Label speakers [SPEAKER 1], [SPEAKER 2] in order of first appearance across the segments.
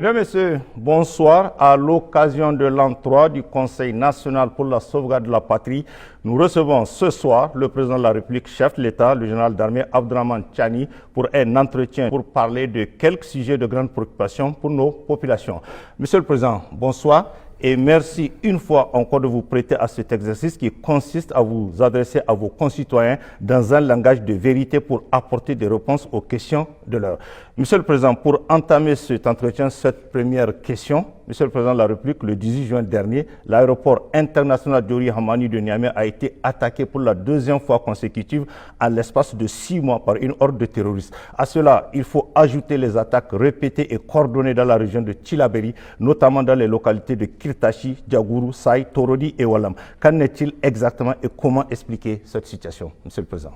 [SPEAKER 1] Mesdames, Messieurs, bonsoir. À l'occasion de l'an 3 du Conseil national pour la sauvegarde de la patrie, nous recevons ce soir le président de la République, chef de l'État, le général d'armée Abdourahmane Tiani, pour un entretien pour parler de quelques sujets de grande préoccupation pour nos populations. Monsieur le Président, bonsoir. Et merci une fois encore de vous prêter à cet exercice qui consiste à vous adresser à vos concitoyens dans un langage de vérité pour apporter des réponses aux questions de l'heure. Monsieur le Président, pour entamer cet entretien, cette première question, Monsieur le Président de la République, le 18 juin dernier, l'aéroport international Diori Hamani de Niamey a été attaqué pour la deuxième fois consécutive en l'espace de 6 mois par une horde de terroristes. À cela, il faut ajouter les attaques répétées et coordonnées dans la région de Tillabéri, notamment dans les localités de Kirtachi, Diagourou, Saï, Torodi et Walam. Qu'en est-il exactement et comment expliquer cette situation, Monsieur le Président?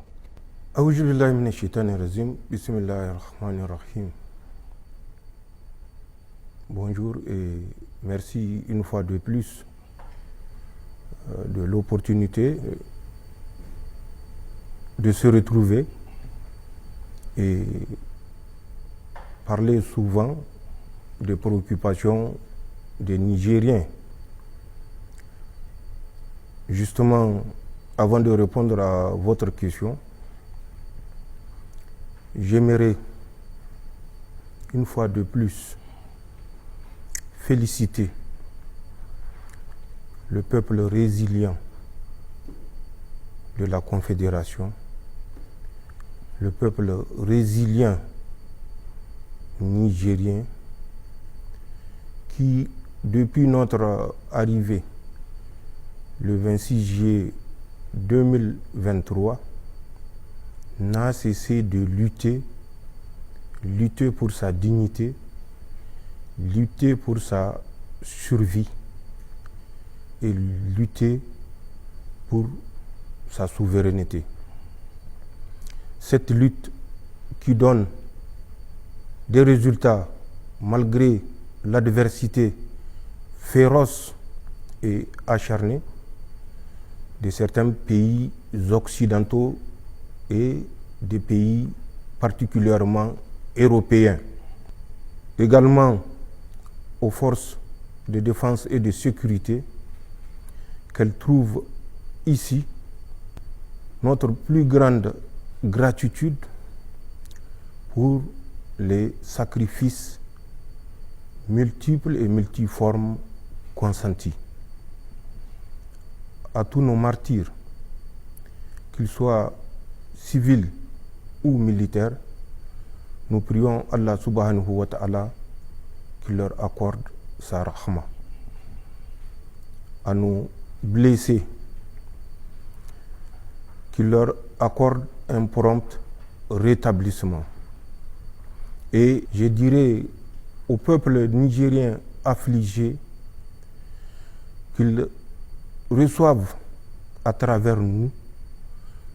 [SPEAKER 2] Bonjour et merci une fois de plus de l'opportunité de se retrouver et parler souvent des préoccupations des Nigériens. Justement, avant de répondre à votre question, j'aimerais une fois de plus féliciter le peuple résilient de la Confédération, le peuple résilient nigérien qui, depuis notre arrivée le 26 juillet 2023, n'a cessé de lutter pour sa dignité, lutter pour sa survie et lutter pour sa souveraineté. Cette lutte qui donne des résultats malgré l'adversité féroce et acharnée de certains pays occidentaux et des pays particulièrement européens. Également aux forces de défense et de sécurité qu'elles trouvent ici notre plus grande gratitude pour les sacrifices multiples et multiformes consentis. À tous nos martyrs, qu'ils soient civils ou militaires, nous prions Allah subhanahu wa ta'ala qui leur accorde sa rahma. À nos blessés, qui leur accorde un prompt rétablissement. Et je dirais au peuple nigérien affligé qu'ils reçoivent à travers nous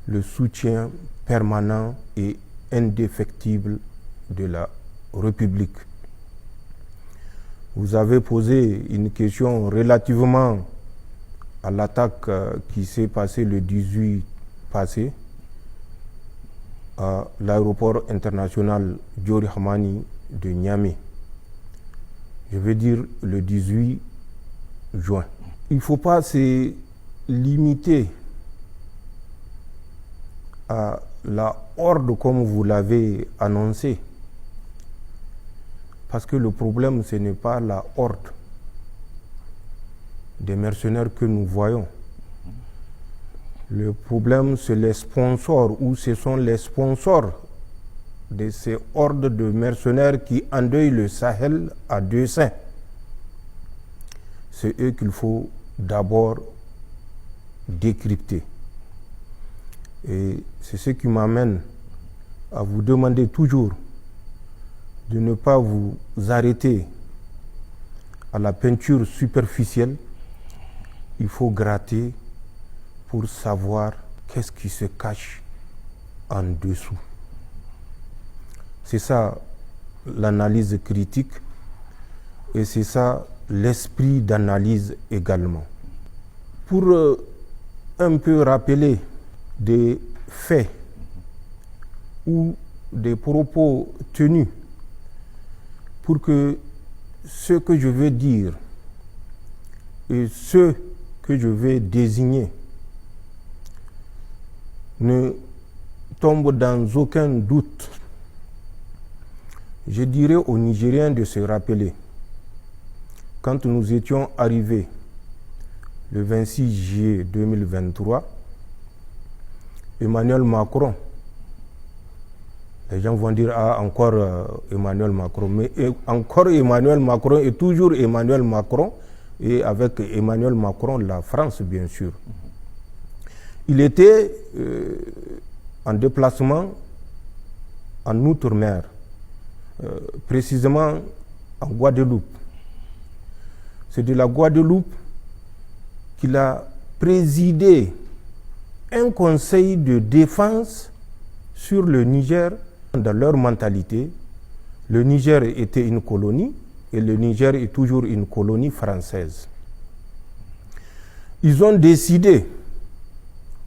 [SPEAKER 2] le soutien permanent et indéfectible de la République. Vous avez posé une question relativement à l'attaque qui s'est passée le 18 passé à l'aéroport international Diori Hamani de Niamey. Je veux dire le 18 juin. Il ne faut pas se limiter à la horde comme vous l'avez annoncé. Parce que le problème, ce n'est pas la horde des mercenaires que nous voyons. Le problème, c'est les sponsors, ou ce sont les sponsors de ces hordes de mercenaires qui endeuillent le Sahel à deux seins. C'est eux qu'il faut d'abord décrypter. Et c'est ce qui m'amène à vous demander toujours de ne pas vous arrêter à la peinture superficielle. Il faut gratter pour savoir qu'est-ce qui se cache en dessous. C'est ça l'analyse critique et c'est ça l'esprit d'analyse également. Pour un peu rappeler des faits ou des propos tenus pour que ce que je veux dire et ce que je vais désigner ne tombe dans aucun doute. Je dirais aux Nigériens de se rappeler, quand nous étions arrivés le 26 juillet 2023, Emmanuel Macron, les gens vont dire, ah, encore Emmanuel Macron, mais encore Emmanuel Macron et toujours Emmanuel Macron, et avec Emmanuel Macron, la France, bien sûr. Il était en déplacement en Outre-mer, précisément en Guadeloupe. C'est de la Guadeloupe qu'il a présidé un conseil de défense sur le Niger. Dans leur mentalité, le Niger était une colonie et le Niger est toujours une colonie française. Ils ont décidé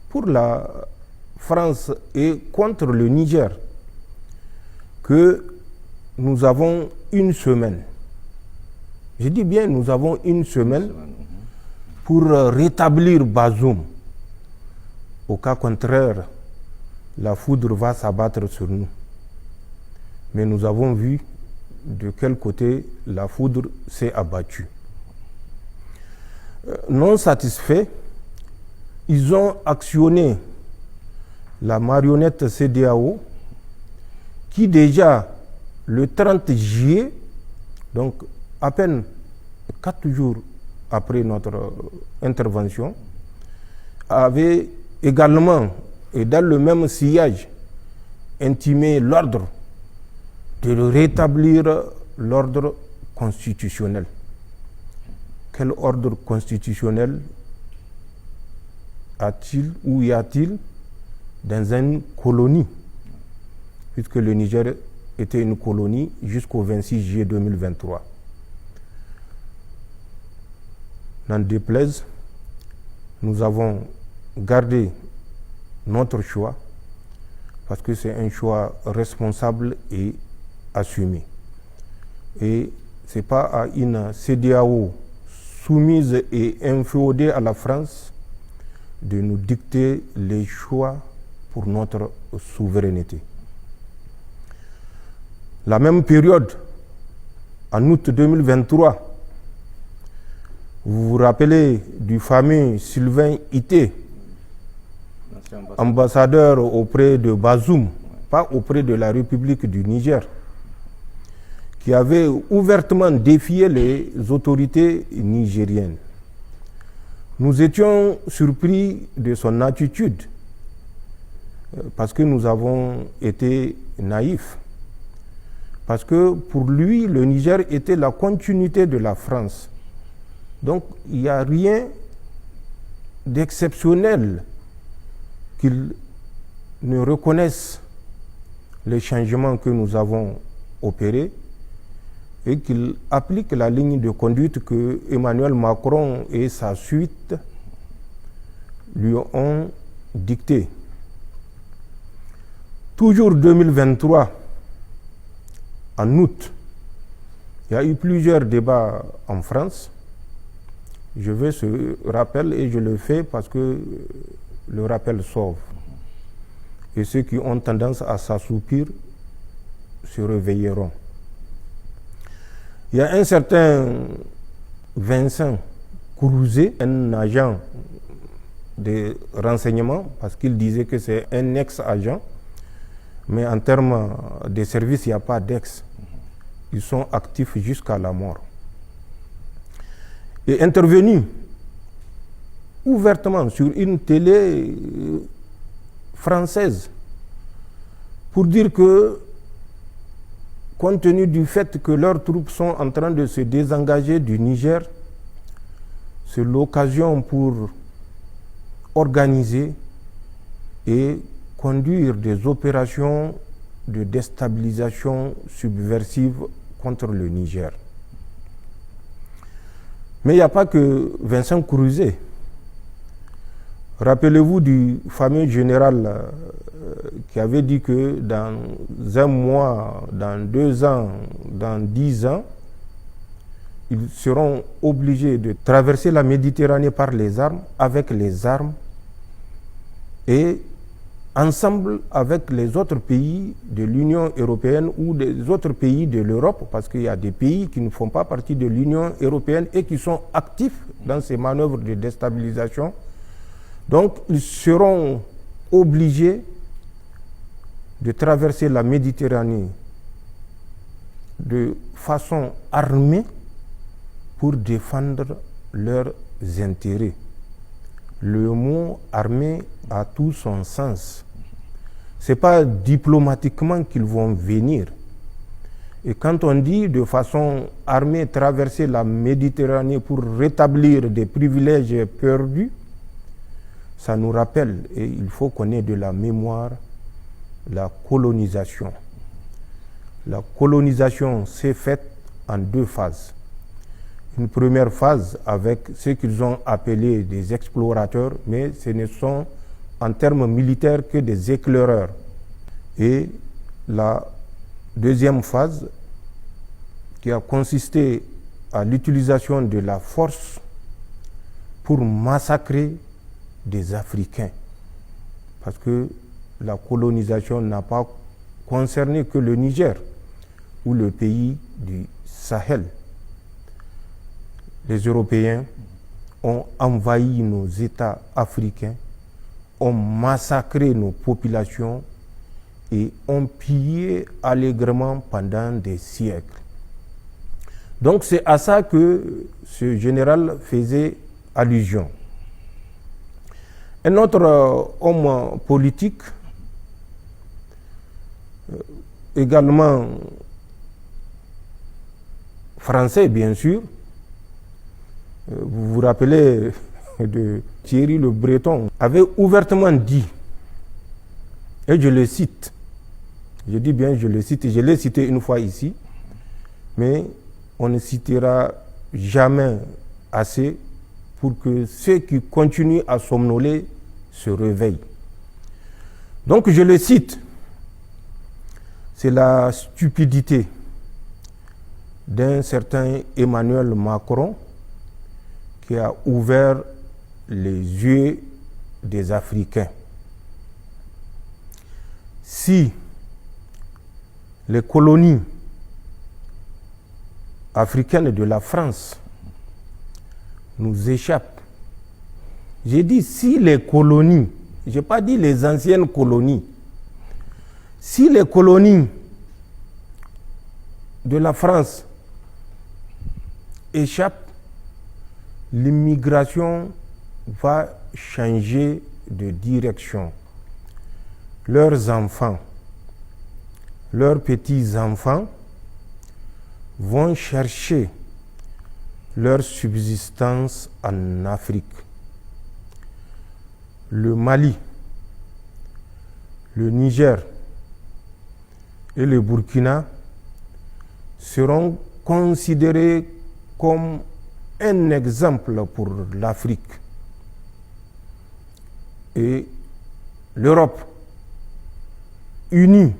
[SPEAKER 2] pour la France et contre le Niger que nous avons une semaine. Je dis bien nous avons une semaine pour rétablir Bazoum. Au cas contraire, la foudre va s'abattre sur nous. Mais nous avons vu de quel côté la foudre s'est abattue. Non satisfaits, ils ont actionné la marionnette CEDEAO qui déjà le 30 juillet, donc à peine 4 jours après notre intervention, avait également, et dans le même sillage, intimé l'ordre de rétablir l'ordre constitutionnel. Quel ordre constitutionnel a-t-il ou y a-t-il dans une colonie, puisque le Niger était une colonie jusqu'au 26 juillet 2023. N'en déplaise, nous avons gardé notre choix parce que c'est un choix responsable et assumé. Et ce n'est pas à une CEDEAO soumise et inféodée à la France de nous dicter les choix pour notre souveraineté. La même période, en août 2023, vous vous rappelez du fameux Sylvain Ité, ambassadeur auprès de Bazoum, pas auprès de la République du Niger, qui avait ouvertement défié les autorités nigériennes. Nous étions surpris de son attitude parce que nous avons été naïfs. Parce que pour lui, le Niger était la continuité de la France. Donc il n'y a rien d'exceptionnel qu'il ne reconnaisse les changements que nous avons opérés et qu'il applique la ligne de conduite que Emmanuel Macron et sa suite lui ont dictée. Toujours 2023, en août, il y a eu plusieurs débats en France. Je veux ce rappel et je le fais parce que le rappel sauve. Et ceux qui ont tendance à s'assoupir se réveilleront. Il y a un certain Vincent Crouzet, un agent de renseignement, parce qu'il disait que c'est un ex-agent, mais en termes de service, il n'y a pas d'ex. Ils sont actifs jusqu'à la mort. Et intervenu ouvertement sur une télé française pour dire que, compte tenu du fait que leurs troupes sont en train de se désengager du Niger, c'est l'occasion pour organiser et conduire des opérations de déstabilisation subversive contre le Niger. Mais il n'y a pas que Vincent Crouzet. Rappelez-vous du fameux général qui avait dit que dans un mois, dans 2 ans, dans 10 ans, ils seront obligés de traverser la Méditerranée par les armes, avec les armes, et ensemble avec les autres pays de l'Union européenne ou des autres pays de l'Europe, parce qu'il y a des pays qui ne font pas partie de l'Union européenne et qui sont actifs dans ces manœuvres de déstabilisation. Donc, ils seront obligés de traverser la Méditerranée de façon armée pour défendre leurs intérêts. Le mot armé a tout son sens. Ce n'est pas diplomatiquement qu'ils vont venir. Et quand on dit de façon armée traverser la Méditerranée pour rétablir des privilèges perdus, ça nous rappelle, et il faut qu'on ait de la mémoire, la colonisation. La colonisation s'est faite en deux phases. Une première phase avec ce qu'ils ont appelé des explorateurs, mais ce ne sont en termes militaires que des éclaireurs. Et la deuxième phase qui a consisté à l'utilisation de la force pour massacrer des Africains. Parce que la colonisation n'a pas concerné que le Niger ou le pays du Sahel. Les Européens ont envahi nos États africains, ont massacré nos populations et ont pillé allègrement pendant des siècles. Donc c'est à ça que ce général faisait allusion. Un autre homme politique, également français bien sûr, vous vous rappelez de Thierry Le Breton, avait ouvertement dit, et je le cite, je dis bien je le cite, et je l'ai cité une fois ici, mais on ne citera jamais assez pour que ceux qui continuent à somnoler se réveillent. Donc je le cite, c'est la stupidité d'un certain Emmanuel Macron qui a ouvert les yeux des Africains. Si les colonies africaines de la France nous échappent, j'ai dit si les colonies, je n'ai pas dit les anciennes colonies, si les colonies de la France échappent, l'immigration va changer de direction. Leurs enfants, leurs petits-enfants vont chercher leur subsistance en Afrique. Le Mali, le Niger et le Burkina seront considérés comme un exemple pour l'Afrique. Et l'Europe unie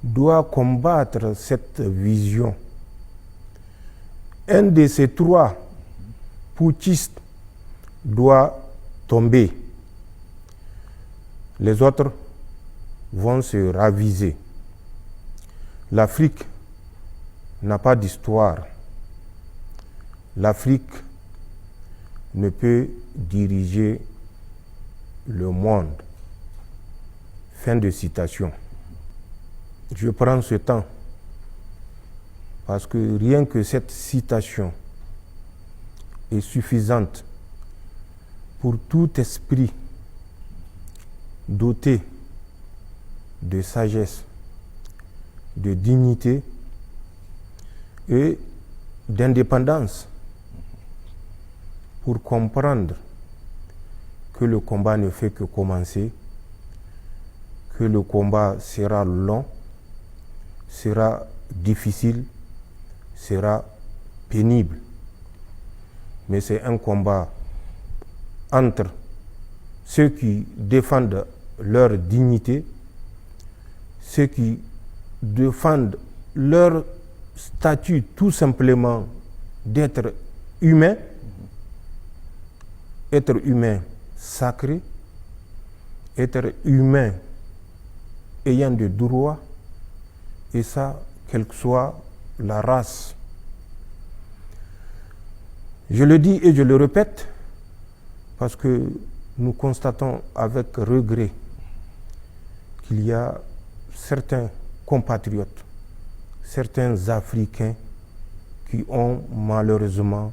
[SPEAKER 2] doit combattre cette vision. Un de ces trois putschistes doit tomber. Les autres vont se raviser. L'Afrique n'a pas d'histoire. L'Afrique ne peut diriger le monde. Fin de citation. Je prends ce temps parce que rien que cette citation est suffisante pour tout esprit doté de sagesse, de dignité et d'indépendance pour comprendre que le combat ne fait que commencer, que le combat sera long, sera difficile, sera pénible. Mais c'est un combat entre ceux qui défendent leur dignité, ceux qui défendent leur statut tout simplement d'être humain, être humain sacré, être humain ayant des droits, et ça, quelle que soit la race. Je le dis et je le répète, parce que nous constatons avec regret qu'il y a certains compatriotes, certains Africains qui ont malheureusement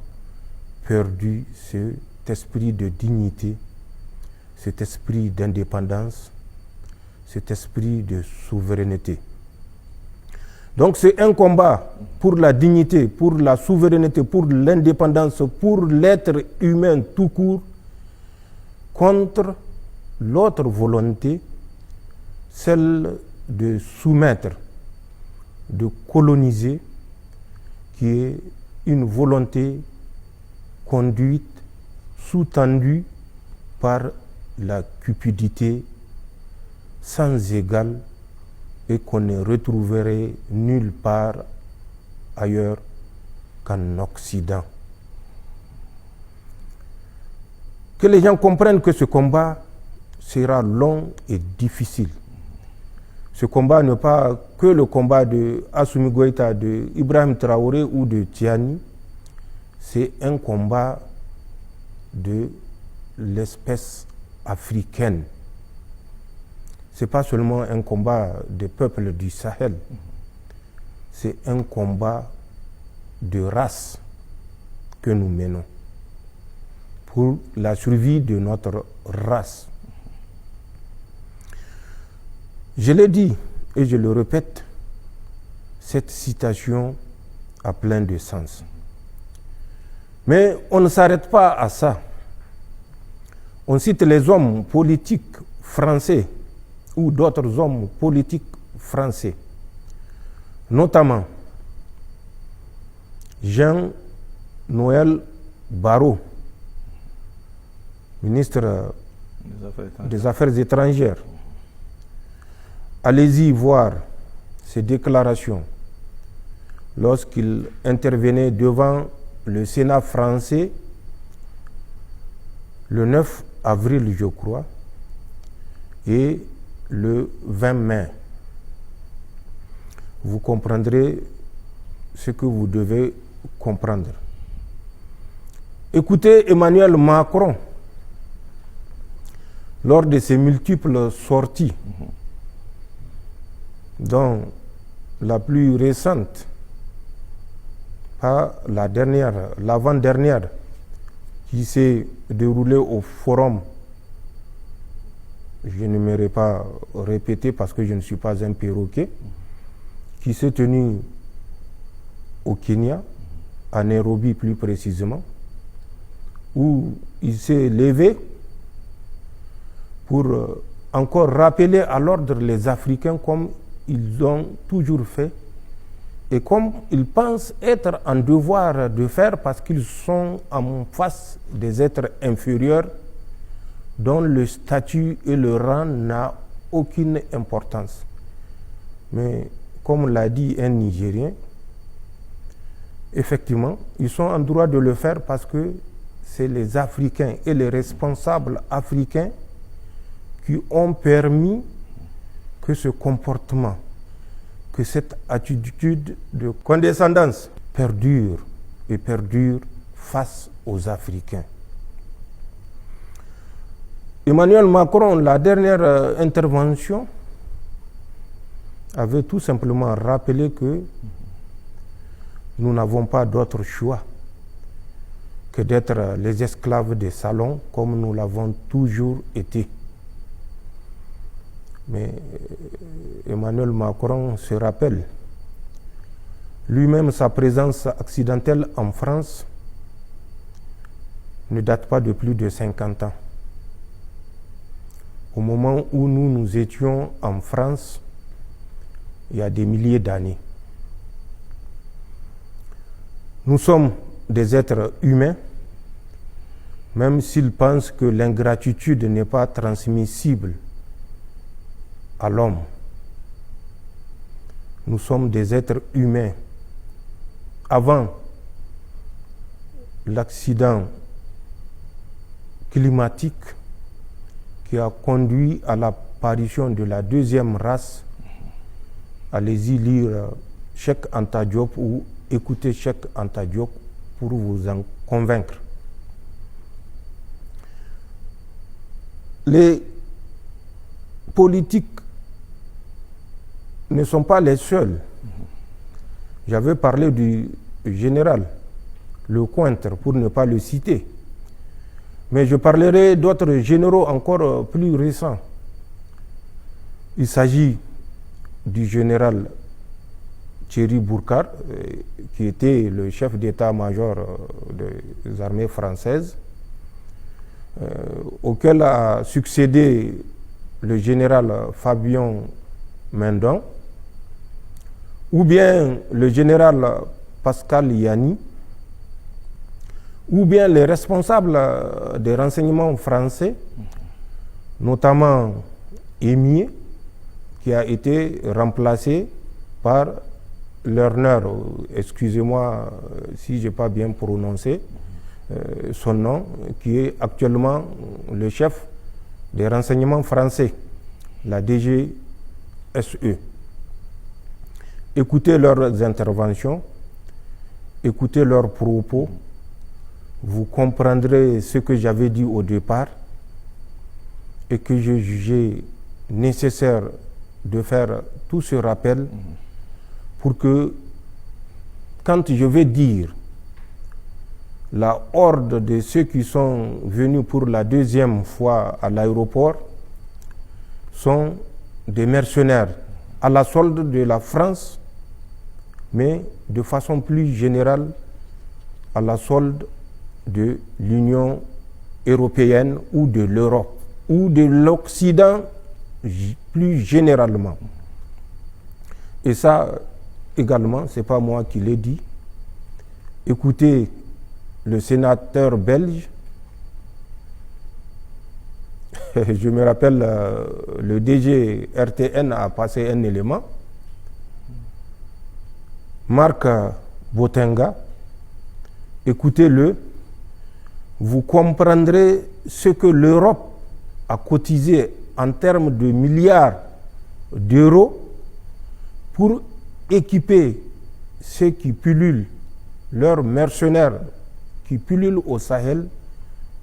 [SPEAKER 2] perdu cet esprit de dignité, cet esprit d'indépendance, cet esprit de souveraineté. Donc c'est un combat pour la dignité, pour la souveraineté, pour l'indépendance, pour l'être humain tout court, contre l'autre volonté, celle de soumettre, de coloniser, qui est une volonté conduite, sous-tendue par la cupidité sans égale et qu'on ne retrouverait nulle part ailleurs qu'en Occident. Que les gens comprennent que ce combat sera long et difficile. Ce combat n'est pas que le combat de Assimi Goïta, de Ibrahim Traoré ou de Tiani. C'est un combat de l'espèce africaine. Ce n'est pas seulement un combat des peuples du Sahel. C'est un combat de race que nous menons pour la survie de notre race. Je l'ai dit et je le répète, cette citation a plein de sens. Mais on ne s'arrête pas à ça. On cite les hommes politiques français ou d'autres hommes politiques français, notamment Jean-Noël Barrot, ministre des Affaires étrangères. Allez-y voir ses déclarations lorsqu'il intervenait devant le Sénat français le 9 avril, je crois, et le 20 mai. Vous comprendrez ce que vous devez comprendre. Écoutez Emmanuel Macron lors de ses multiples sorties, dont la plus récente, pas la dernière, l'avant-dernière, qui s'est déroulée au forum. Je n'aimerais pas répéter parce que je ne suis pas un perroquet, qui s'est tenu au Kenya, à Nairobi plus précisément, où il s'est levé pour encore rappeler à l'ordre les Africains comme ils ont toujours fait et comme ils pensent être en devoir de faire parce qu'ils sont en face des êtres inférieurs dont le statut et le rang n'ont aucune importance. Mais comme l'a dit un Nigérien, effectivement, ils sont en droit de le faire parce que c'est les Africains et les responsables africains qui ont permis que ce comportement, que cette attitude de condescendance perdure et perdure face aux Africains. Emmanuel Macron, la dernière intervention, avait tout simplement rappelé que nous n'avons pas d'autre choix que d'être les esclaves des salons comme nous l'avons toujours été. Mais Emmanuel Macron se rappelle lui-même sa présence accidentelle en France ne date pas de plus de 50 ans. Au moment où nous étions en France, il y a des milliers d'années. Nous sommes des êtres humains, même s'ils pensent que l'ingratitude n'est pas transmissible à l'homme. Nous sommes des êtres humains avant l'accident climatique qui a conduit à l'apparition de la deuxième race. Allez-y lire Cheikh Anta Diop ou écouter Cheikh Anta Diop pour vous en convaincre. Les politiques ne sont pas les seuls. J'avais parlé du général Lecointre pour ne pas le citer. Mais je parlerai d'autres généraux encore plus récents. Il s'agit du général Thierry Bourcard, qui était le chef d'état-major des armées françaises, auquel a succédé le général Fabien Mendon, ou bien le général Pascal Yanni, ou bien les responsables des renseignements français, notamment Émier, qui a été remplacé par Lerner, excusez-moi si je n'ai pas bien prononcé son nom, qui est actuellement le chef des renseignements français, la DGSE. Écoutez leurs interventions, écoutez leurs propos, vous comprendrez ce que j'avais dit au départ et que j'ai jugé nécessaire de faire tout ce rappel pour que, quand je vais dire la horde de ceux qui sont venus pour la deuxième fois à l'aéroport sont des mercenaires à la solde de la France, mais de façon plus générale à la solde de l'Union européenne ou de l'Europe ou de l'Occident plus généralement. Et ça également, ce n'est pas moi qui l'ai dit. Écoutez le sénateur belge, je me rappelle, le DG RTN a passé un élément, Marc Botenga, écoutez-le, vous comprendrez ce que l'Europe a cotisé en termes de milliards d'euros pour équiper ceux qui pullulent, leurs mercenaires qui pullulent au Sahel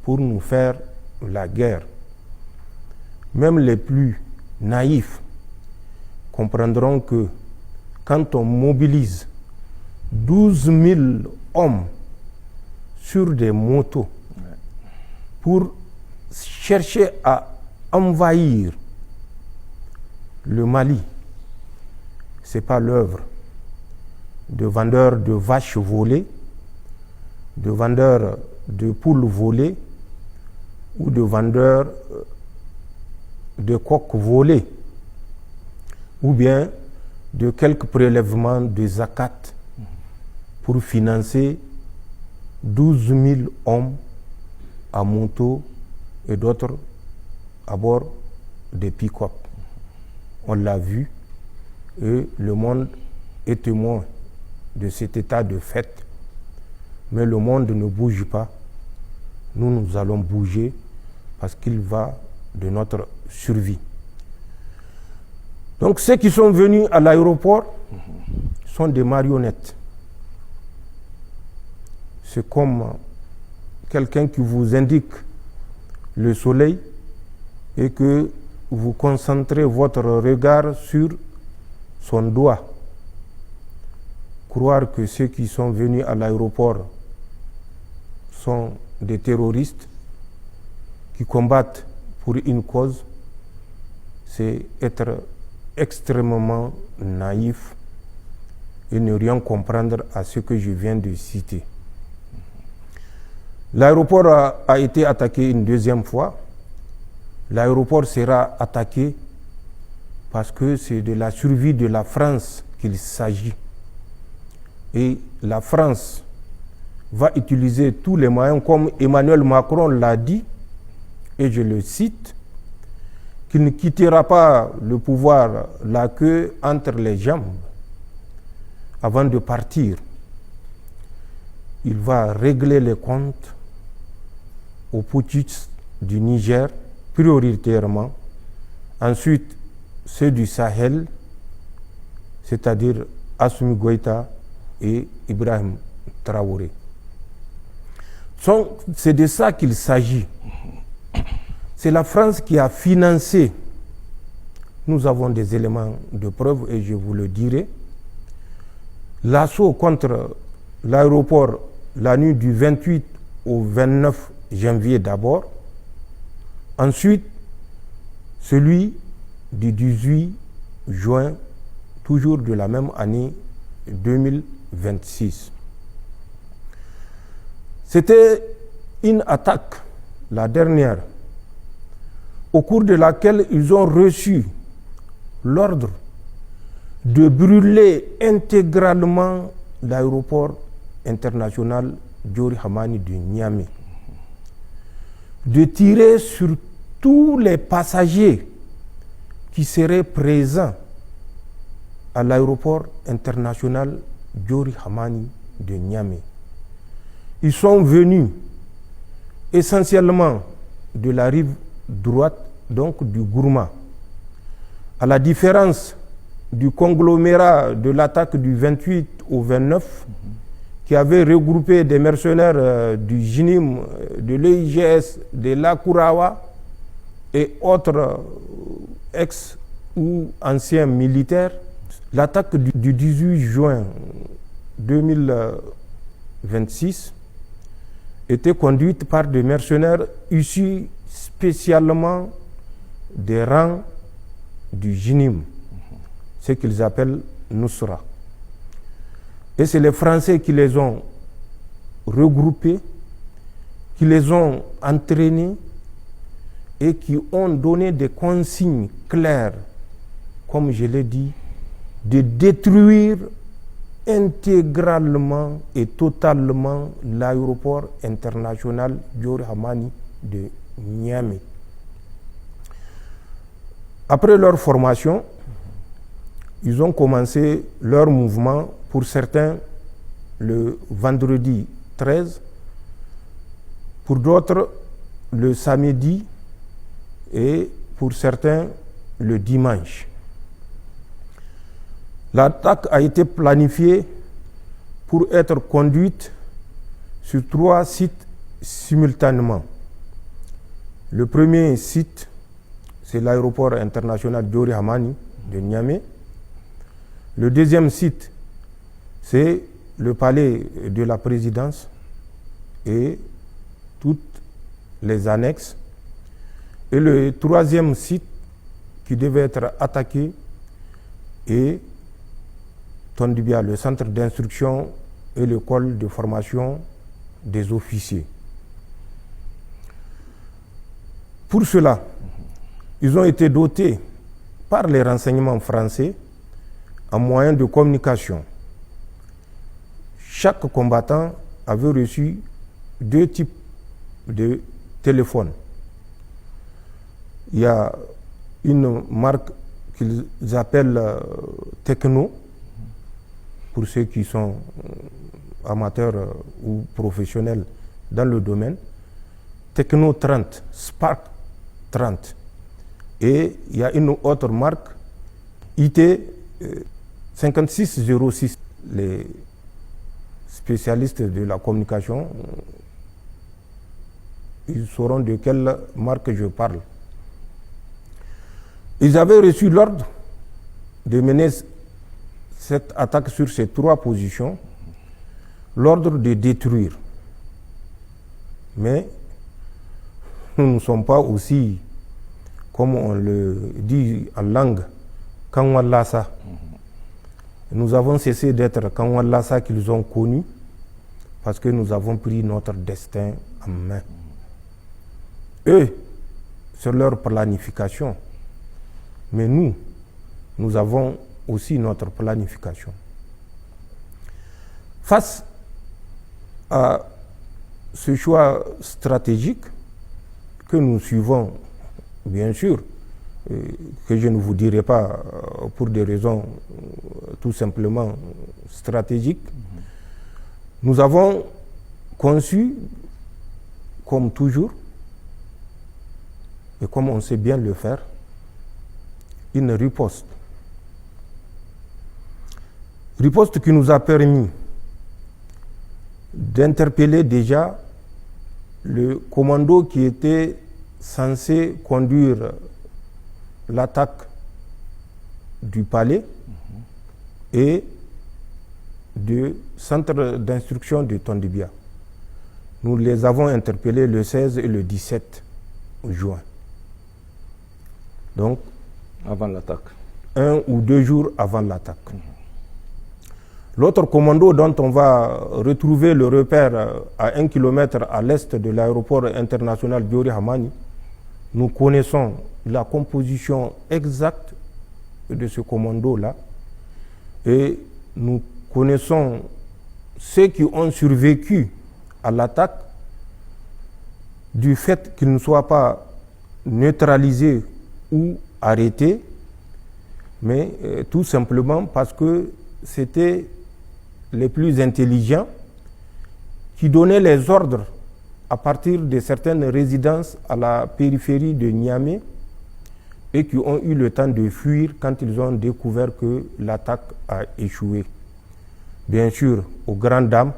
[SPEAKER 2] pour nous faire la guerre. Même les plus naïfs comprendront que quand on mobilise 12 000 hommes sur des motos pour chercher à envahir le Mali, ce n'est pas l'œuvre de vendeurs de vaches volées, de vendeurs de poules volées ou de vendeurs de coqs volés, ou bien de quelques prélèvements de zakat pour financer 12 000 hommes à moto et d'autres à bord des pick-up. On l'a vu et le monde est témoin de cet état de fait. Mais le monde ne bouge pas. Nous allons bouger parce qu'il va de notre survie. Donc ceux qui sont venus à l'aéroport sont des marionnettes. C'est comme quelqu'un qui vous indique le soleil et que vous concentrez votre regard sur son doigt. Croire que ceux qui sont venus à l'aéroport sont des terroristes qui combattent pour une cause, c'est être extrêmement naïf et ne rien comprendre à ce que je viens de citer. L'aéroport a été attaqué une deuxième fois. L'aéroport sera attaqué parce que c'est de la survie de la France qu'il s'agit. Et la France va utiliser tous les moyens, comme Emmanuel Macron l'a dit, et je le cite, qu'il ne quittera pas le pouvoir la queue entre les jambes avant de partir. il va régler les comptes aux putschistes du Niger prioritairement, ensuite ceux du Sahel, c'est-à-dire Assimi Goïta et Ibrahim Traoré. C'est de ça qu'il s'agit. C'est la France qui a financé. Nous avons des éléments de preuve et je vous le dirai. L'assaut contre l'aéroport la nuit du 28 au 29 janvier d'abord. Ensuite, celui du 18 juin, toujours de la même année 2026. C'était une attaque, la dernière, au cours de laquelle ils ont reçu l'ordre de brûler intégralement l'aéroport international Diori Hamani de Niamey, de tirer sur tous les passagers qui seraient présents à l'aéroport international Diori Hamani de Niamey. Ils sont venus essentiellement de la rive droite, donc du Gourma. À la différence du conglomérat de l'attaque du 28 au 29, qui avait regroupé des mercenaires du JINIM, de l'EIGS, de l'Akurawa et autres ex- ou anciens militaires, l'attaque du 18 juin 2026 était conduite par des mercenaires issus spécialement des rangs du JINIM, ce qu'ils appellent Nusra. Et c'est les Français qui les ont regroupés, qui les ont entraînés et qui ont donné des consignes claires, comme je l'ai dit, de détruire intégralement et totalement l'aéroport international Diori Hamani de Niamey. Après leur formation, ils ont commencé leur mouvement, pour certains le vendredi 13, pour d'autres le samedi et pour certains le dimanche. L'attaque a été planifiée pour être conduite sur 3 sites simultanément. Le premier site, c'est l'aéroport international Diori Hamani de Niamey. Le deuxième site, c'est le palais de la présidence et toutes les annexes. Et le troisième site qui devait être attaqué est Tondibia, le centre d'instruction et l'école de formation des officiers. Pour cela, ils ont été dotés par les renseignements français en moyens de communication. Chaque combattant avait reçu 2 types de téléphones. Il y a une marque qu'ils appellent Techno, pour ceux qui sont amateurs ou professionnels dans le domaine, Techno 30, Spark 30. Et il y a une autre marque, IT 5606. Les spécialistes de la communication, ils sauront de quelle marque je parle. Ils avaient reçu l'ordre de mener cette attaque sur ces 3 positions, l'ordre de détruire. Mais nous ne sommes pas aussi, comme on le dit en langue, Kanwallasa. Nous avons cessé d'être Kanwallasa qu'ils ont connu parce que nous avons pris notre destin en main. Eux, c'est leur planification. Mais nous avons aussi notre planification. Face à ce choix stratégique que nous suivons, bien sûr, que je ne vous dirai pas pour des raisons tout simplement stratégiques, nous avons conçu, comme toujours, et comme on sait bien le faire, une riposte. Riposte qui nous a permis d'interpeller déjà le commando qui était censé conduire l'attaque du palais et du centre d'instruction de Tondibia. Nous les avons interpellés le 16 et le 17 juin. Donc,
[SPEAKER 1] avant l'attaque.
[SPEAKER 2] 1 ou 2 jours avant l'attaque. L'autre commando dont on va retrouver le repère à 1 km à l'est de l'aéroport international Diori Hamani, nous connaissons la composition exacte de ce commando-là et nous connaissons ceux qui ont survécu à l'attaque du fait qu'ils ne soient pas neutralisés ou arrêtés, mais tout simplement parce que c'était les plus intelligents qui donnaient les ordres à partir de certaines résidences à la périphérie de Niamey et qui ont eu le temps de fuir quand ils ont découvert que l'attaque a échoué. Bien sûr, aux grandes dames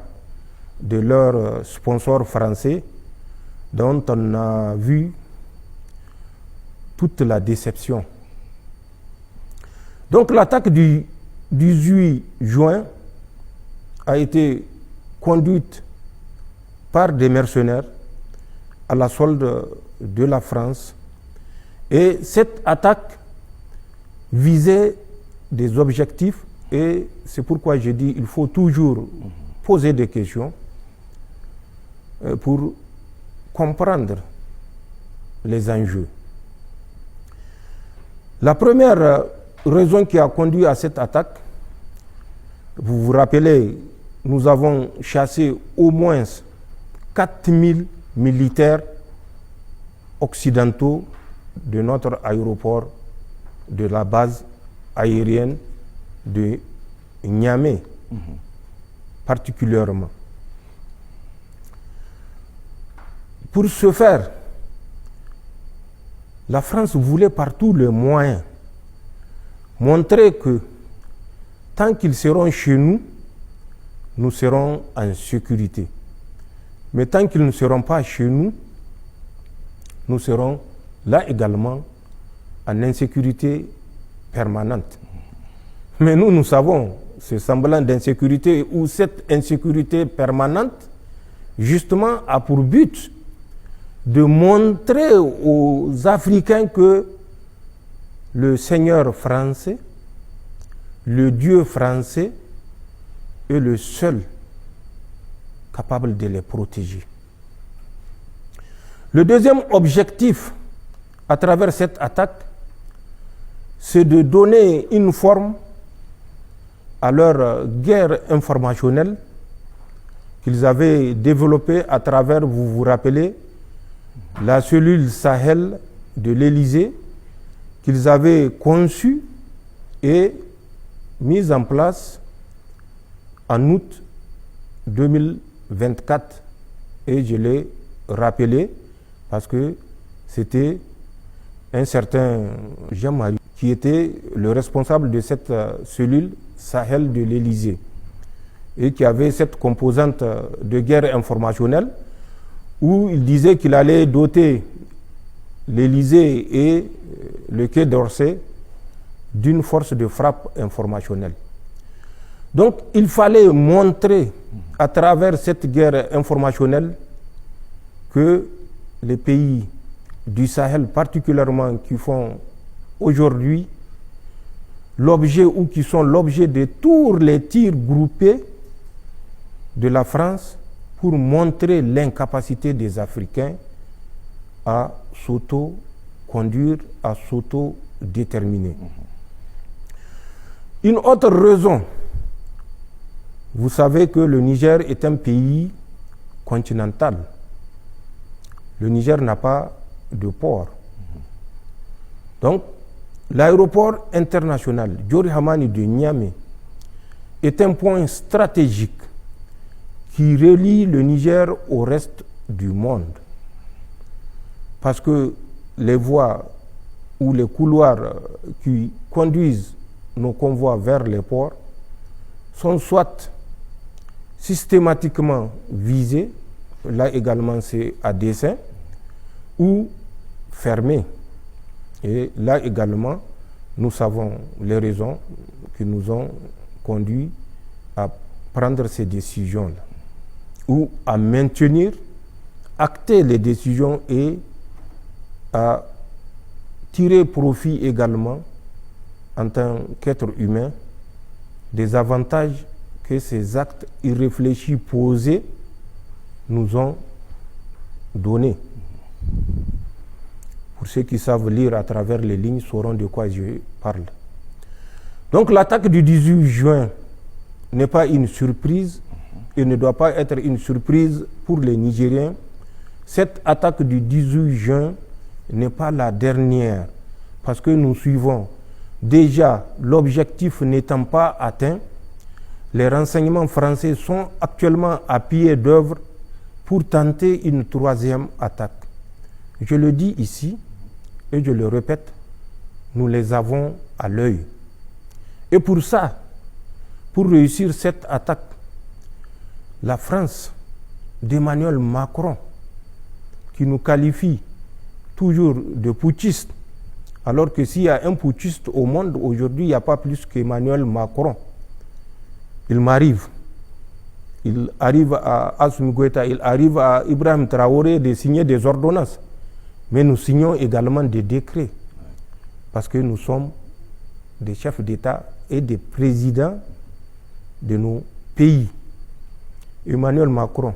[SPEAKER 2] de leurs sponsors français, dont on a vu toute la déception. Donc l'attaque du 18 juin a été conduite par des mercenaires à la solde de la France. Et cette attaque visait des objectifs et c'est pourquoi j'ai dit qu'il faut toujours poser des questions pour comprendre les enjeux. La première raison qui a conduit à cette attaque, vous vous rappelez, nous avons chassé au moins 4000 militaires occidentaux de notre aéroport, de la base aérienne de Niamey, particulièrement. Pour ce faire, la France voulait par tous les moyens montrer que tant qu'ils seront chez nous, nous serons en sécurité. Mais tant qu'ils ne seront pas chez nous, nous serons là également en insécurité permanente. Mais nous savons ce semblant d'insécurité ou cette insécurité permanente, justement, a pour but de montrer aux Africains que le Seigneur français, le Dieu français, est le seul capable de les protéger. Le deuxième objectif à travers cette attaque, c'est de donner une forme à leur guerre informationnelle qu'ils avaient développée à travers, vous vous rappelez, la cellule Sahel de l'Élysée, qu'ils avaient conçue et mise en place en août 2024. Et je l'ai rappelé parce que c'était un certain Jean-Marie qui était le responsable de cette cellule Sahel de l'Élysée et qui avait cette composante de guerre informationnelle où il disait qu'il allait doter l'Élysée et le Quai d'Orsay d'une force de frappe informationnelle. Donc il fallait montrer à travers cette guerre informationnelle que les pays du Sahel particulièrement qui font aujourd'hui l'objet ou qui sont l'objet de tous les tirs groupés de la France pour montrer l'incapacité des Africains à s'auto-conduire, à s'auto-déterminer. Une autre raison, vous savez que le Niger est un pays continental. Le Niger n'a pas de port. Donc, l'aéroport international Diori Hamani de Niamey est un point stratégique qui relie le Niger au reste du monde. Parce que les voies ou les couloirs qui conduisent nos convois vers les ports sont soit systématiquement visés, là également c'est à dessein, ou fermés. Et là également, nous savons les raisons qui nous ont conduits à prendre ces décisions-là, ou à maintenir, acter les décisions et à tirer profit également en tant qu'être humain des avantages que ces actes irréfléchis posés nous ont donnés. Pour ceux qui savent lire à travers les lignes sauront de quoi je parle. Donc l'attaque du 18 juin n'est pas une surprise et ne doit pas être une surprise pour les Nigériens. Cette attaque du 18 juin n'est pas la dernière parce que nous suivons déjà l'objectif n'étant pas atteint. Les renseignements français sont actuellement à pied d'œuvre pour tenter une troisième attaque. Je le dis ici et je le répète, nous les avons à l'œil. Et pour ça, pour réussir cette attaque, la France d'Emmanuel Macron, qui nous qualifie toujours de putschistes, alors que s'il y a un putschiste au monde aujourd'hui, il n'y a pas plus qu'Emmanuel Macron. Il m'arrive. Il arrive à Assimi Goïta, il arrive à Ibrahim Traoré de signer des ordonnances. Mais nous signons également des décrets. Parce que nous sommes des chefs d'État et des présidents de nos pays. Emmanuel Macron,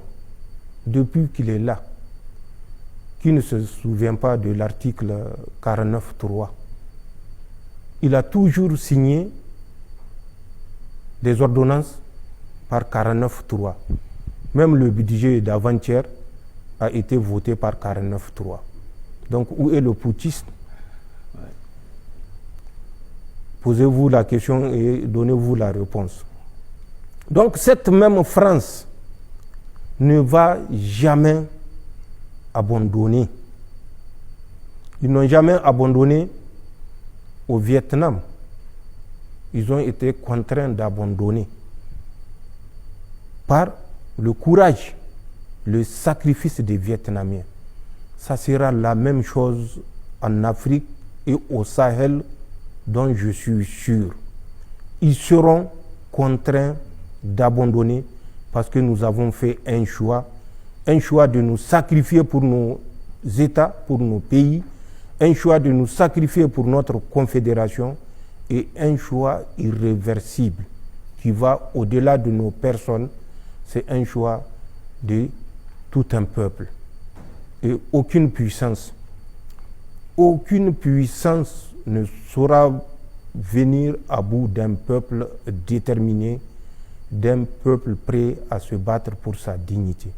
[SPEAKER 2] depuis qu'il est là, qui ne se souvient pas de l'article 49.3, il a toujours signé des ordonnances par 49.3. Même le budget d'avant-hier a été voté par 49.3. Donc où est le putschiste? Posez-vous la question et donnez-vous la réponse. Donc cette même France ne va jamais abandonner. Ils n'ont jamais abandonné au Vietnam. Ils ont été contraints d'abandonner par le courage, le sacrifice des Vietnamiens. Ça sera la même chose en Afrique et au Sahel, dont je suis sûr. Ils seront contraints d'abandonner parce que nous avons fait un choix de nous sacrifier pour nos États, pour nos pays, un choix de nous sacrifier pour notre confédération et un choix irréversible qui va au-delà de nos personnes. C'est un choix de tout un peuple. Et aucune puissance ne saura venir à bout d'un peuple déterminé, d'un peuple prêt à se battre pour sa dignité.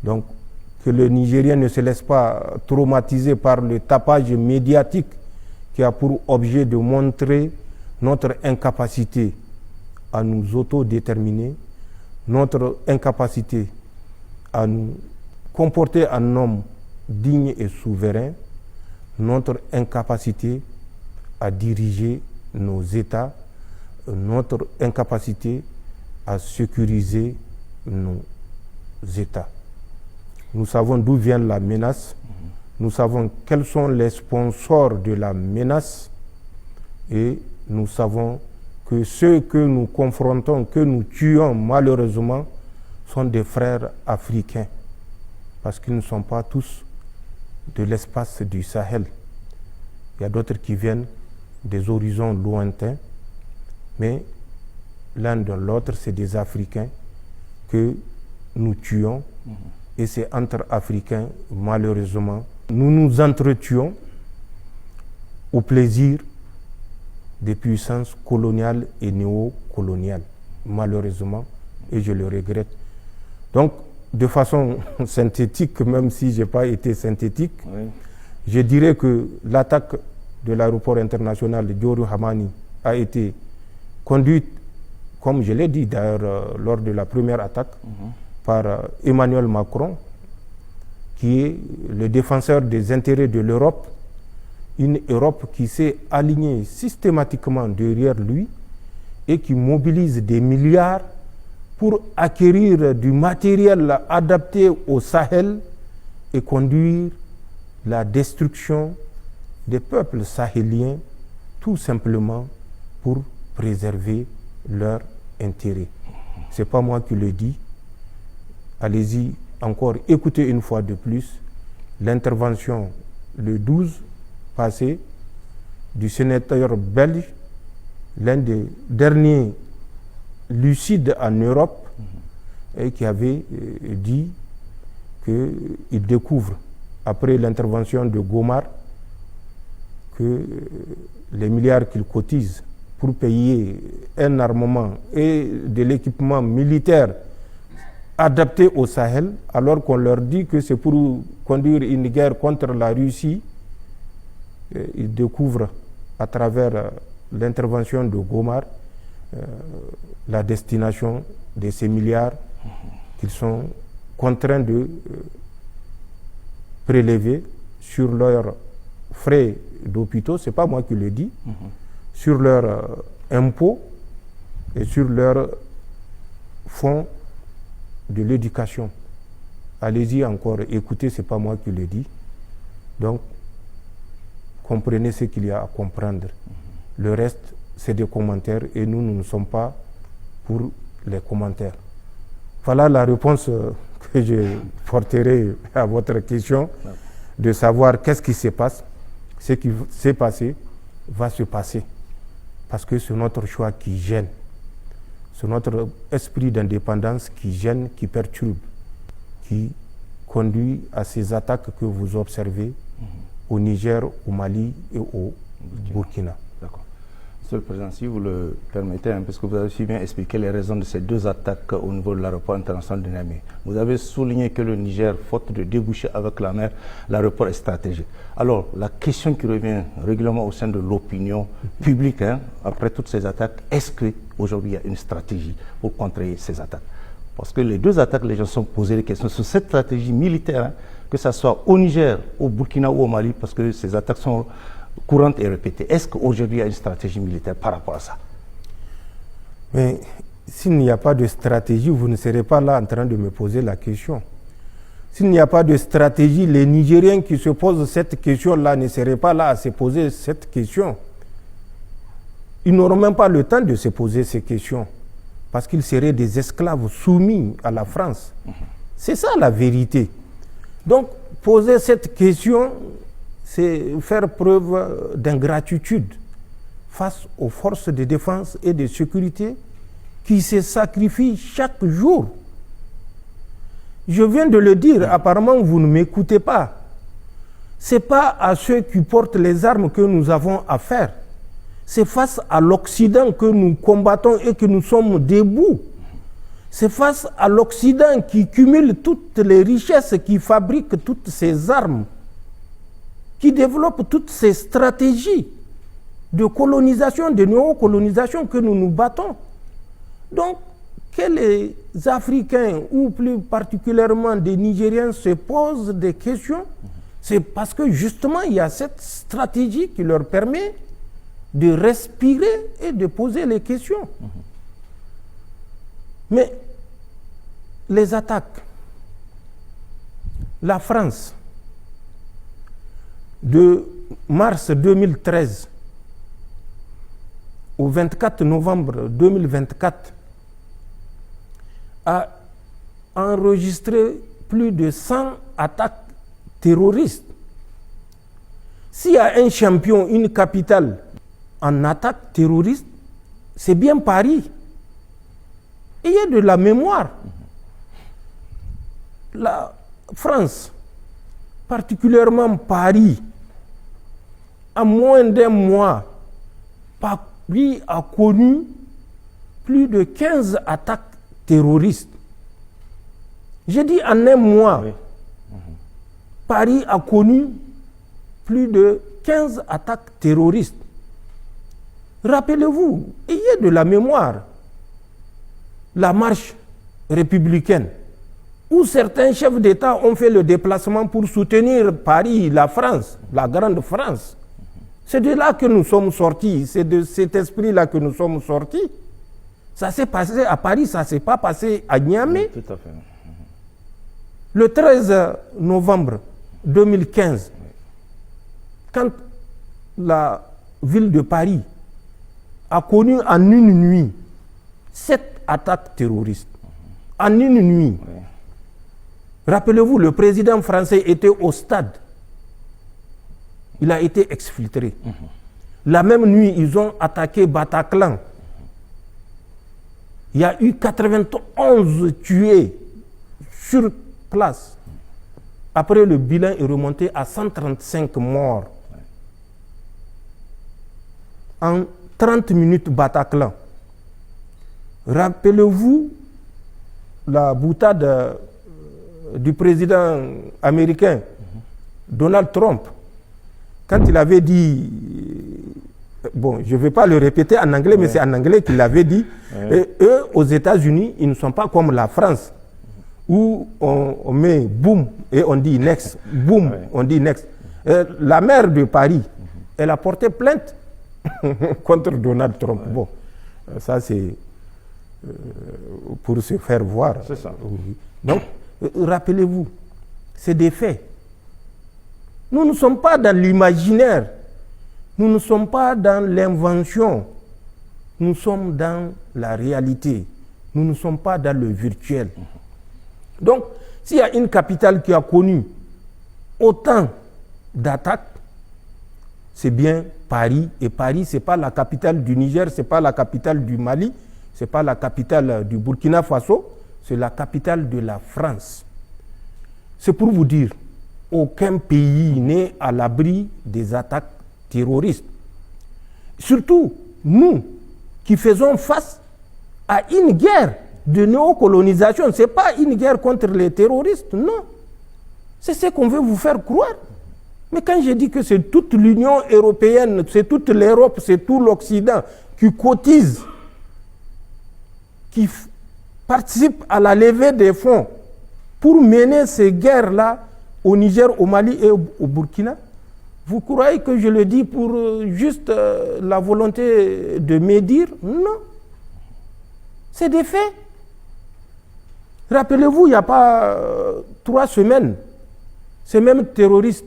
[SPEAKER 2] Donc, que le Nigérien ne se laisse pas traumatiser par le tapage médiatique qui a pour objet de montrer notre incapacité à nous autodéterminer, notre incapacité à nous comporter en homme digne et souverain, notre incapacité à diriger nos États, notre incapacité à sécuriser nos États. Nous savons d'où vient la menace, nous savons quels sont les sponsors de la menace et nous savons que ceux que nous confrontons, que nous tuons malheureusement, sont des frères africains parce qu'ils ne sont pas tous de l'espace du Sahel. Il y a d'autres qui viennent des horizons lointains, mais l'un de l'autre, c'est des Africains que nous tuons. Et c'est entre Africains, malheureusement, nous nous entretuons au plaisir des puissances coloniales et néocoloniales, malheureusement, et je le regrette. Donc, de façon synthétique, même si je n'ai pas été synthétique, je dirais que l'attaque de l'aéroport international de Diorou Hamani a été conduite, comme je l'ai dit d'ailleurs lors de la première attaque, par Emmanuel Macron, qui est le défenseur des intérêts de l'Europe, une Europe qui s'est alignée systématiquement derrière lui et qui mobilise des milliards pour acquérir du matériel adapté au Sahel et conduire la destruction des peuples sahéliens, tout simplement pour préserver leurs intérêts. Ce n'est pas moi qui le dis. Allez-y encore, écoutez une fois de plus l'intervention le 12 passé du sénateur belge, l'un des derniers lucides en Europe, et qui avait dit qu'il découvre, après l'intervention de Gomar, que les milliards qu'il cotise pour payer un armement et de l'équipement militaire adapté au Sahel, alors qu'on leur dit que c'est pour conduire une guerre contre la Russie, ils découvrent à travers l'intervention de Gomar la destination de ces milliards qu'ils sont contraints de prélever sur leurs frais d'hôpitaux, ce n'est pas moi qui le dis, sur leurs impôts et sur leurs fonds de l'éducation. Allez-y encore, écoutez, ce n'est pas moi qui le dis. Donc, comprenez ce qu'il y a à comprendre. Le reste, c'est des commentaires et nous ne sommes pas pour les commentaires. Voilà la réponse que je porterai à votre question, de savoir qu'est-ce qui se passe. Ce qui s'est passé va se passer. Parce que c'est notre choix qui gêne. C'est notre esprit d'indépendance qui gêne, qui perturbe, qui conduit à ces attaques que vous observez au Niger, au Mali et au Burkina.
[SPEAKER 1] D'accord. Monsieur le Président, si vous le permettez, parce que vous avez si bien expliqué les raisons de ces deux attaques au niveau de l'aéroport international de Niamey. Vous avez souligné que le Niger, faute de déboucher avec la mer, l'aéroport est stratégique. Alors, la question qui revient régulièrement au sein de l'opinion publique, après toutes ces attaques, est-ce qu'aujourd'hui il y a une stratégie pour contrer ces attaques? Parce que les deux attaques, les gens se sont posés des questions sur cette stratégie militaire, que ce soit au Niger, au Burkina ou au Mali, parce que ces attaques sont courantes et répétées. Est-ce qu'aujourd'hui il y a une stratégie militaire par rapport à ça?
[SPEAKER 2] Mais s'il n'y a pas de stratégie, vous ne serez pas là en train de me poser la question. S'il n'y a pas de stratégie, les Nigériens qui se posent cette question-là ne seraient pas là à se poser cette question. Ils n'auront même pas le temps de se poser ces questions, parce qu'ils seraient des esclaves soumis à la France. C'est ça la vérité. Donc, poser cette question, c'est faire preuve d'ingratitude face aux forces de défense et de sécurité qui se sacrifient chaque jour. Je viens de le dire, apparemment vous ne m'écoutez pas. Ce n'est pas à ceux qui portent les armes que nous avons affaire. C'est face à l'Occident que nous combattons et que nous sommes debout. C'est face à l'Occident qui cumule toutes les richesses, qui fabrique toutes ces armes, qui développe toutes ces stratégies de colonisation, de néocolonisation que nous nous battons. Donc, que les Africains, ou plus particulièrement des Nigériens, se posent des questions, c'est parce que justement, il y a cette stratégie qui leur permet de respirer et de poser les questions. Mais les attaques, la France, de mars 2013 au 24 novembre 2024, a enregistré plus de 100 attaques terroristes. S'il y a un champion, une capitale en attaque terroriste, c'est bien Paris. Ayez de la mémoire. La France, particulièrement Paris, en moins d'un mois, Paris a connu plus de 15 attaques terroristes. J'ai dit en un mois, oui. Paris a connu plus de 15 attaques terroristes. Rappelez-vous, ayez de la mémoire. La marche républicaine où certains chefs d'État ont fait le déplacement pour soutenir Paris, la France, la grande France. C'est de là que nous sommes sortis, c'est de cet esprit-là que nous sommes sortis. Ça s'est passé à Paris, ça ne s'est pas passé à Niamey.
[SPEAKER 1] Oui, tout à fait.
[SPEAKER 2] Le 13 novembre 2015, quand la ville de Paris a connu en une nuit 7 attaques terroristes, en une nuit.
[SPEAKER 1] Oui.
[SPEAKER 2] Rappelez-vous, le président français était au stade. Il a été exfiltré. La même nuit, ils ont attaqué Bataclan. Il y a eu 91 tués sur place. Après, le bilan est remonté à 135 morts. En 30 minutes, Bataclan. Rappelez-vous la boutade du président américain, Donald Trump, quand il avait dit, bon, je ne vais pas le répéter en anglais, mais c'est en anglais qu'il l'avait dit, eux, aux États-Unis, ils ne sont pas comme la France, où on met boum et on dit next, boum, on dit next. La maire de Paris, elle a porté plainte contre Donald Trump. Bon, ça c'est pour se faire voir.
[SPEAKER 1] C'est ça.
[SPEAKER 2] Donc, rappelez-vous, c'est des faits. Nous ne sommes pas dans l'imaginaire, nous ne sommes pas dans l'invention, nous sommes dans la réalité, nous ne sommes pas dans le virtuel. Donc, s'il y a une capitale qui a connu autant d'attaques, c'est bien Paris. Et Paris, ce n'est pas la capitale du Niger, ce n'est pas la capitale du Mali, ce n'est pas la capitale du Burkina Faso, c'est la capitale de la France. C'est pour vous dire, aucun pays n'est à l'abri des attaques terroristes. Surtout, nous qui faisons face à une guerre de néocolonisation. Ce n'est pas une guerre contre les terroristes, non. C'est ce qu'on veut vous faire croire. Mais quand je dis que c'est toute l'Union européenne, c'est toute l'Europe, c'est tout l'Occident qui cotise, qui participe à la levée des fonds pour mener ces guerres-là au Niger, au Mali et au Burkina, vous croyez que je le dis pour juste la volonté de médire? Non. C'est des faits. Rappelez-vous, il n'y a pas 3 semaines, ces mêmes terroristes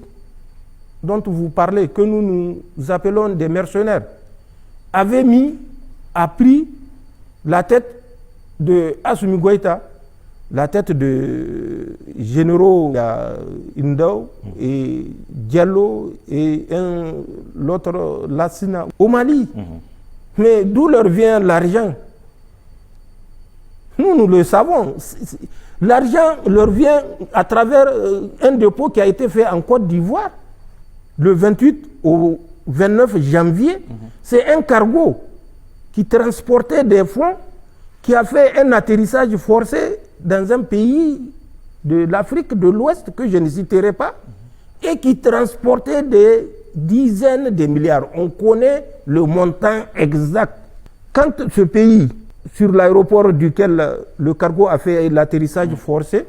[SPEAKER 2] dont vous parlez, que nous appelons des mercenaires, avaient pris la tête de Assimi Goïta, la tête de généraux Indao et Diallo et l'autre Lassina au Mali. Mais d'où leur vient l'argent? Nous le savons. L'argent leur vient à travers un dépôt qui a été fait en Côte d'Ivoire le 28 au 29 janvier. C'est un cargo qui transportait des fonds, qui a fait un atterrissage forcé dans un pays de l'Afrique de l'Ouest que je ne citerai pas, et qui transportait des dizaines de milliards. On connaît le montant exact. Quand ce pays, sur l'aéroport duquel le cargo a fait l'atterrissage forcé,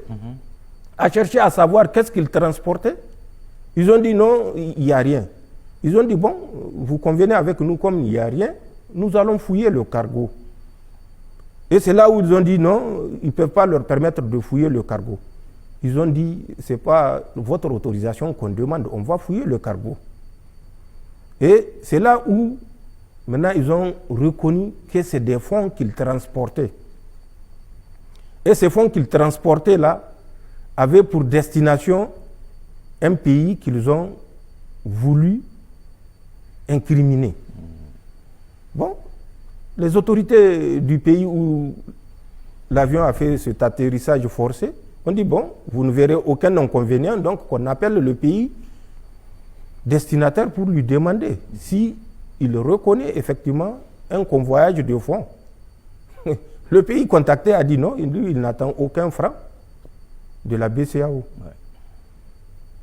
[SPEAKER 2] a cherché à savoir qu'est-ce qu'il transportait, ils ont dit non, il n'y a rien. Ils ont dit bon, vous convenez avec nous comme il n'y a rien, nous allons fouiller le cargo. Et c'est là où ils ont dit non, ils ne peuvent pas leur permettre de fouiller le cargo. Ils ont dit, ce n'est pas votre autorisation qu'on demande, on va fouiller le cargo. Et c'est là où, maintenant, ils ont reconnu que c'est des fonds qu'ils transportaient. Et ces fonds qu'ils transportaient là, avaient pour destination un pays qu'ils ont voulu incriminer. Bon, les autorités du pays où l'avion a fait cet atterrissage forcé ont dit, bon, vous ne verrez aucun inconvénient, donc on appelle le pays destinataire pour lui demander si il reconnaît effectivement un convoyage de fonds. Le pays contacté a dit non, lui, il n'attend aucun franc de la BCEAO.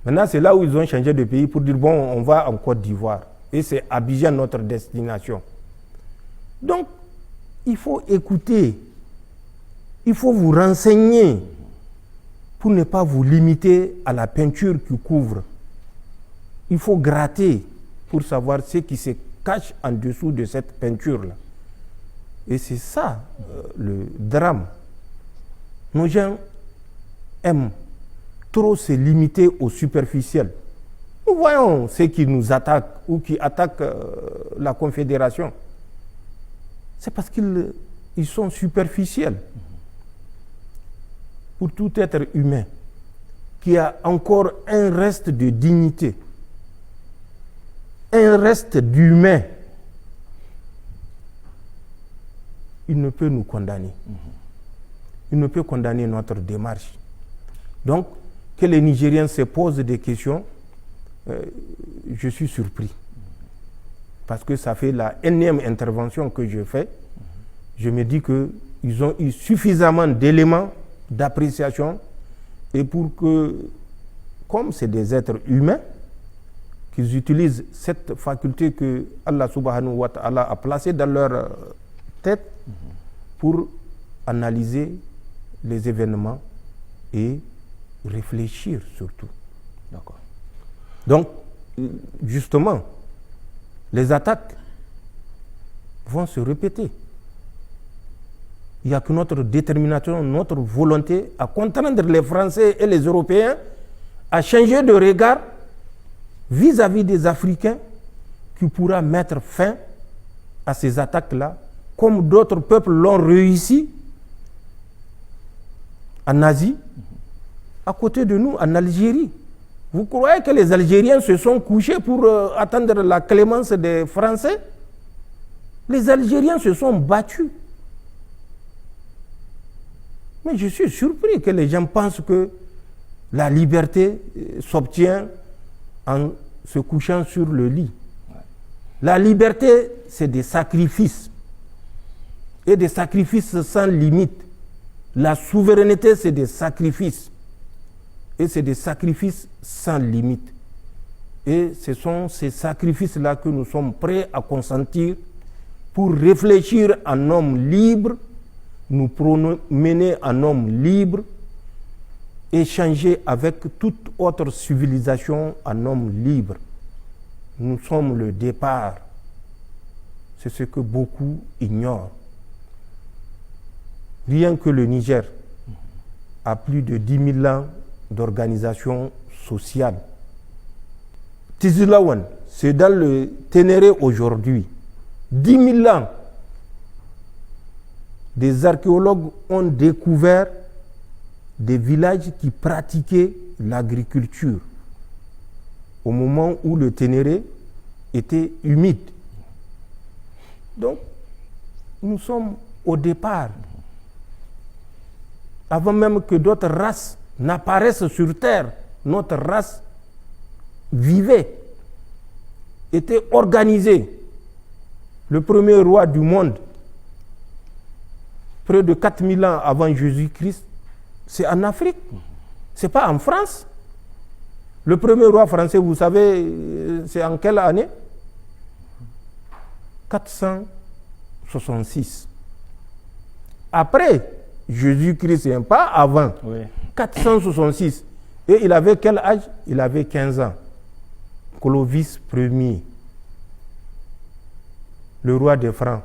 [SPEAKER 2] Maintenant, c'est là où ils ont changé de pays pour dire, bon, on va en Côte d'Ivoire. Et c'est Abidjan notre destination. Donc, il faut écouter, il faut vous renseigner. pour ne pas vous limiter à la peinture qui couvre. Il faut gratter pour savoir ce qui se cache en dessous de cette peinture-là. Et c'est ça le drame. Nos gens aiment trop se limiter au superficiel. Nous voyons ceux qui nous attaquent ou qui attaquent la Confédération. C'est parce qu'ils sont superficiels. Pour tout être humain qui a encore un reste de dignité, un reste d'humain, il ne peut nous condamner. Il ne peut condamner notre démarche. Donc, que les Nigériens se posent des questions, je suis surpris. Parce que ça fait la énième intervention que je fais. Je me dis qu'ils ont eu suffisamment d'éléments d'appréciation et pour que, comme c'est des êtres humains, qu'ils utilisent cette faculté que Allah subhanahu wa ta'ala a placée dans leur tête pour analyser les événements et réfléchir surtout.
[SPEAKER 1] D'accord.
[SPEAKER 2] Donc, justement, les attaques vont se répéter. Il n'y a que notre détermination, notre volonté à contraindre les Français et les Européens à changer de regard vis-à-vis des Africains qui pourra mettre fin à ces attaques-là, comme d'autres peuples l'ont réussi en Asie, à côté de nous, en Algérie. Vous croyez que les Algériens se sont couchés pour attendre la clémence des Français? Les Algériens se sont battus. Mais je suis surpris que les gens pensent que la liberté s'obtient en se couchant sur le lit. La liberté, c'est des sacrifices. Et des sacrifices sans limite. La souveraineté, c'est des sacrifices. Et c'est des sacrifices sans limite. Et ce sont ces sacrifices-là que nous sommes prêts à consentir pour réfléchir en homme libre, nous promener en homme libre, échanger avec toute autre civilisation en homme libre. Nous sommes le départ. C'est ce que beaucoup ignorent. Rien que le Niger a plus de 10 000 ans d'organisation sociale. Tizilawan, c'est dans le Ténéré aujourd'hui. 10 000 ans. Des archéologues ont découvert des villages qui pratiquaient l'agriculture au moment où le Ténéré était humide. Donc, nous sommes au départ. Avant même que d'autres races n'apparaissent sur Terre, notre race vivait, était organisée. Le premier roi du monde, près de 4000 ans avant Jésus-Christ, c'est en Afrique, c'est pas en France. Le premier roi français, vous savez, c'est en quelle année? 466. Après Jésus-Christ, c'est pas avant. Oui. 466. Et il avait quel âge? Il avait 15 ans. Clovis Ier, le roi des Francs,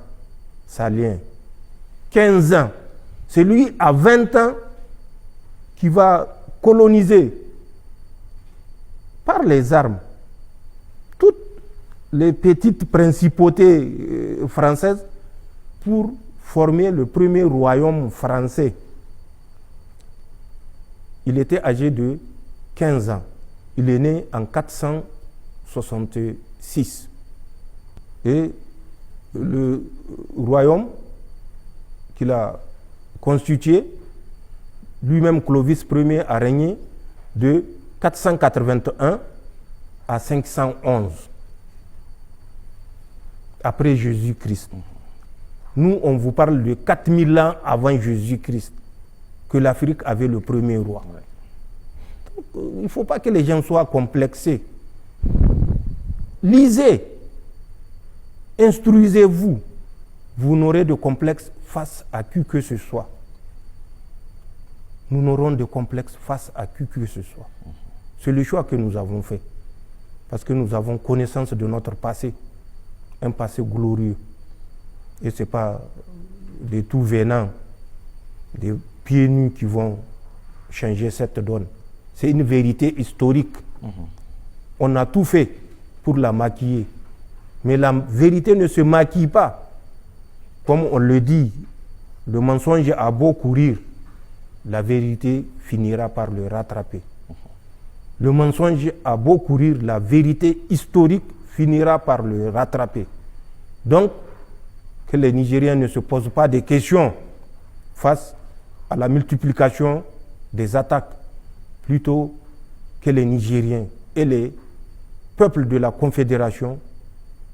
[SPEAKER 2] Salien, 15 ans. C'est lui à 20 ans qui va coloniser par les armes toutes les petites principautés françaises pour former le premier royaume français. Il était âgé de 15 ans. Il est né en 466. Et le royaume qu'il a constitué, lui-même Clovis Ier a régné de 481 à 511 après Jésus-Christ. Nous, on vous parle de 4000 ans avant Jésus-Christ que l'Afrique avait le premier roi. Donc, il ne faut pas que les gens soient complexés. Lisez, instruisez-vous. Vous n'aurez de complexe face à qui que ce soit. nous n'aurons de complexe face à qui que ce soit. C'est le choix que nous avons fait. Parce que nous avons connaissance de notre passé. Un passé glorieux. Et ce n'est pas des tout venants, des pieds nus qui vont changer cette donne. C'est une vérité historique. On a tout fait pour la maquiller. Mais la vérité ne se maquille pas. Comme on le dit, le mensonge a beau courir, la vérité finira par le rattraper. Le mensonge a beau courir, la vérité historique finira par le rattraper. Donc, que les Nigériens ne se posent pas de questions face à la multiplication des attaques, plutôt que les Nigériens et les peuples de la Confédération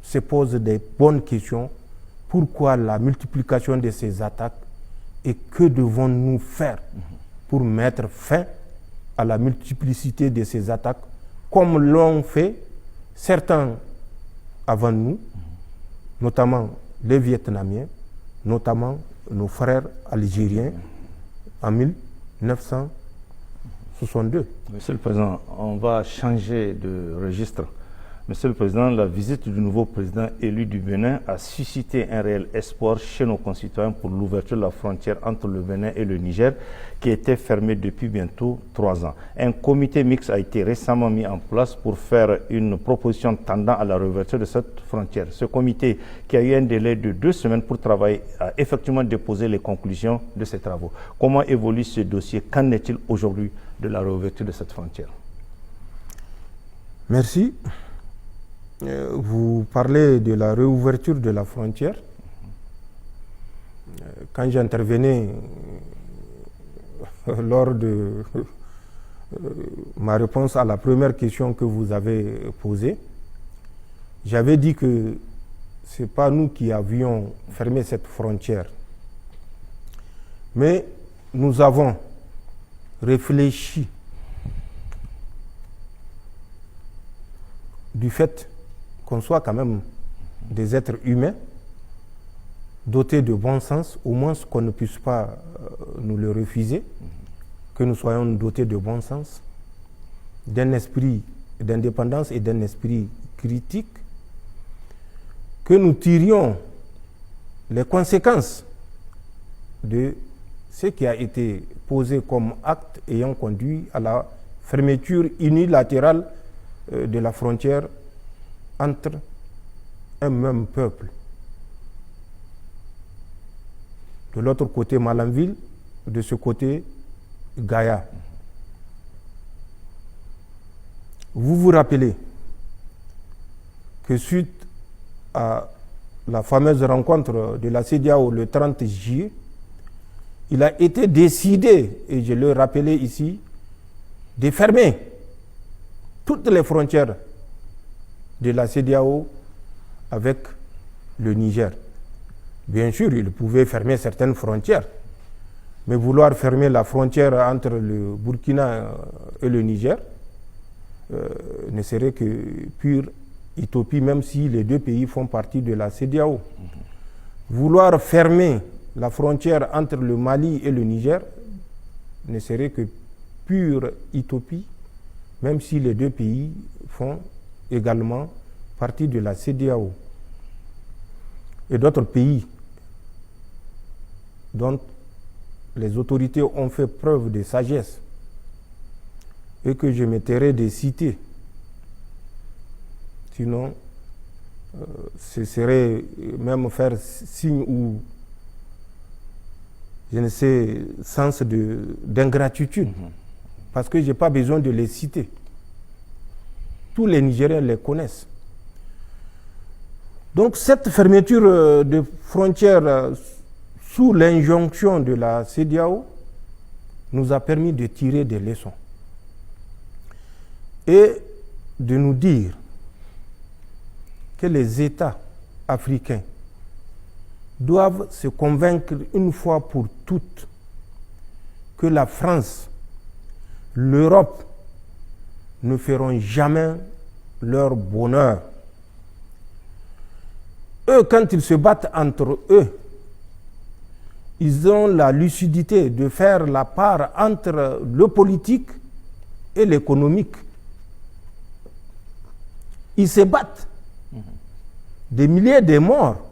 [SPEAKER 2] se posent des bonnes questions. Pourquoi la multiplication de ces attaques et que devons-nous faire pour mettre fin à la multiplicité de ces attaques, comme l'ont fait certains avant nous, notamment les Vietnamiens, notamment nos frères algériens en 1962.
[SPEAKER 1] Monsieur le Président, on va changer de registre. Monsieur le Président, la visite du nouveau président élu du Bénin a suscité un réel espoir chez nos concitoyens pour l'ouverture de la frontière entre le Bénin et le Niger, qui était fermée depuis bientôt 3 ans. Un comité mixte a été récemment mis en place pour faire une proposition tendant à la réouverture de cette frontière. Ce comité, qui a eu un délai de 2 semaines pour travailler, a effectivement déposé les conclusions de ses travaux. Comment évolue ce dossier? Qu'en est-il aujourd'hui de la réouverture de cette frontière?
[SPEAKER 2] Merci. Vous parlez de la réouverture de la frontière. Quand j'intervenais lors de ma réponse à la première question que vous avez posée, j'avais dit que ce n'est pas nous qui avions fermé cette frontière, mais nous avons réfléchi du fait qu'on soit quand même des êtres humains, dotés de bon sens, au moins qu'on ne puisse pas nous le refuser, que nous soyons dotés de bon sens, d'un esprit d'indépendance et d'un esprit critique, que nous tirions les conséquences de ce qui a été posé comme acte ayant conduit à la fermeture unilatérale de la frontière entre un même peuple. De l'autre côté, Malanville, de ce côté, Gaïa. Vous vous rappelez que suite à la fameuse rencontre de la CEDEAO le 30 juillet, il a été décidé, et je le rappelais ici, de fermer toutes les frontières de la CEDEAO avec le Niger. Bien sûr, il pouvait fermer certaines frontières, mais vouloir fermer la frontière entre le Burkina et le Niger ne serait que pure utopie, même si les deux pays font partie de la CEDEAO. Vouloir fermer la frontière entre le Mali et le Niger ne serait que pure utopie, même si les deux pays font également partie de la CEDEAO. Et d'autres pays dont les autorités ont fait preuve de sagesse et que je me tairai de citer. Sinon, ce serait même faire signe ou, je ne sais, sens d'ingratitude. Parce que je n'ai pas besoin de les citer. Tous les Nigériens les connaissent. Donc cette fermeture de frontières sous l'injonction de la CEDEAO nous a permis de tirer des leçons et de nous dire que les États africains doivent se convaincre une fois pour toutes que la France, l'Europe ne feront jamais leur bonheur. Eux, quand ils se battent entre eux, ils ont la lucidité de faire la part entre le politique et l'économique. Ils se battent. Des milliers de morts